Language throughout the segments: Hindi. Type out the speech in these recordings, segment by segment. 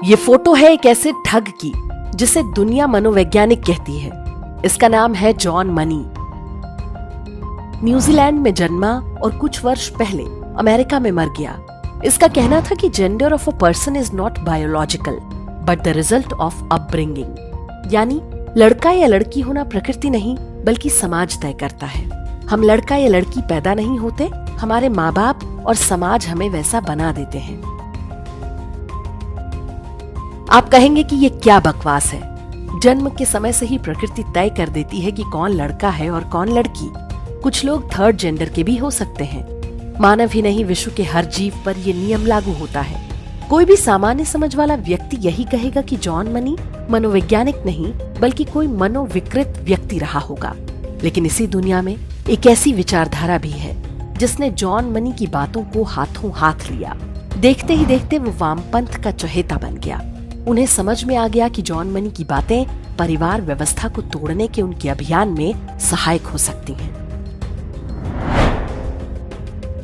ये फोटो है एक ऐसे ठग की जिसे दुनिया मनोवैज्ञानिक कहती है। इसका नाम है जॉन मनी। न्यूजीलैंड में जन्मा और कुछ वर्ष पहले अमेरिका में मर गया। इसका कहना था कि gender of a person is not biological but the result of upbringing, यानी लड़का या लड़की होना प्रकृति नहीं बल्कि समाज तय करता है। हम लड़का या लड़की पैदा नहीं होते, हमारे माँ बाप और समाज हमें वैसा बना देते हैं। आप कहेंगे कि ये क्या बकवास है। जन्म के समय से ही प्रकृति तय कर देती है कि कौन लड़का है और कौन लड़की। कुछ लोग थर्ड जेंडर के भी हो सकते हैं। मानव ही नहीं, विश्व के हर जीव पर यह नियम लागू होता है। कोई भी सामान्य समझ वाला व्यक्ति यही कहेगा कि जॉन मनी मनोवैज्ञानिक नहीं बल्कि कोई मनोविकृत व्यक्ति रहा होगा। लेकिन इसी दुनिया में एक ऐसी विचारधारा भी है जिसने जॉन मनी की बातों को हाथों हाथ लिया। देखते ही देखते वो वामपंथ का चहेता बन गया। उन्हें समझ में आ गया कि जॉन मनी की बातें परिवार व्यवस्था को तोड़ने के उनके अभियान में सहायक हो सकती हैं।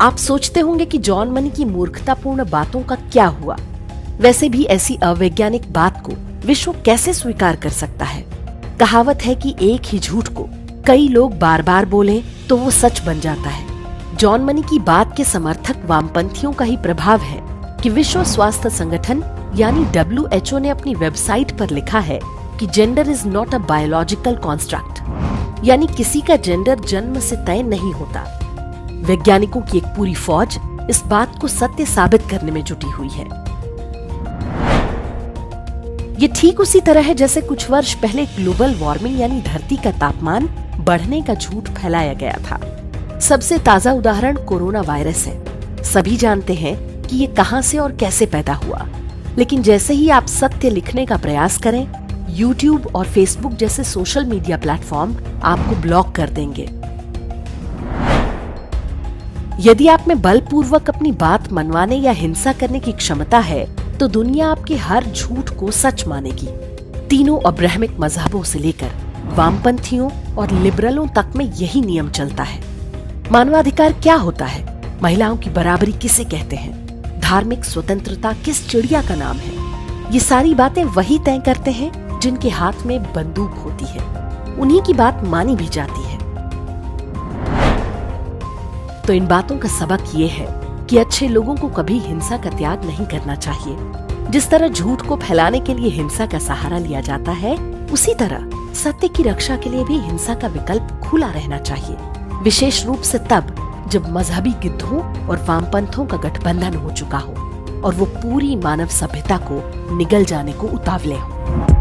आप सोचते होंगे कि जॉन मनी की मूर्खतापूर्ण बातों का क्या हुआ। वैसे भी ऐसी अवैज्ञानिक बात को विश्व कैसे स्वीकार कर सकता है। कहावत है कि एक ही झूठ को कई लोग बार बार बोले तो वो सच बन जाता है। जॉन मनी की बात के समर्थक वामपंथियों का ही प्रभाव है कि विश्व स्वास्थ्य संगठन यानी WHO ने अपनी वेबसाइट पर लिखा है कि gender is not a biological construct, यानी किसी का जेंडर जन्म से तय नहीं होता। वैज्ञानिकों की एक पूरी फौज इस बात को सत्य साबित करने में जुटी हुई है। ये ठीक उसी तरह है जैसे कुछ वर्ष पहले ग्लोबल वार्मिंग यानी धरती का तापमान बढ़ने का झूठ फैलाया गया था। सबसे ताजा उदाहरण कोरोना वायरस है। सभी जानते हैं कि ये कहां से और कैसे पैदा हुआ, लेकिन जैसे ही आप सत्य लिखने का प्रयास करें, YouTube और Facebook जैसे सोशल मीडिया प्लेटफॉर्म आपको ब्लॉक कर देंगे। यदि आप में बलपूर्वक अपनी बात मनवाने या हिंसा करने की क्षमता है तो दुनिया आपके हर झूठ को सच मानेगी। तीनों अब्राहमिक मजहबों से लेकर वामपंथियों और लिबरलों तक में यही नियम चलता है। मानवाधिकार क्या होता है? महिलाओं की बराबरी किसे कहते हैं? धार्मिक स्वतंत्रता किस चिड़िया का नाम है? ये सारी बातें वही तय करते हैं जिनके हाथ में बंदूक होती है। उन्हीं की बात मानी भी जाती है। तो इन बातों का सबक ये है कि अच्छे लोगों को कभी हिंसा का त्याग नहीं करना चाहिए। जिस तरह झूठ को फैलाने के लिए हिंसा का सहारा लिया जाता है, उसी तरह सत्य की रक्षा के लिए भी हिंसा का विकल्प खुला रहना चाहिए। विशेष रूप से तब जब मजहबी गिद्धों और वामपंथों का गठबंधन हो चुका हो और वो पूरी मानव सभ्यता को निगल जाने को उतावले हो।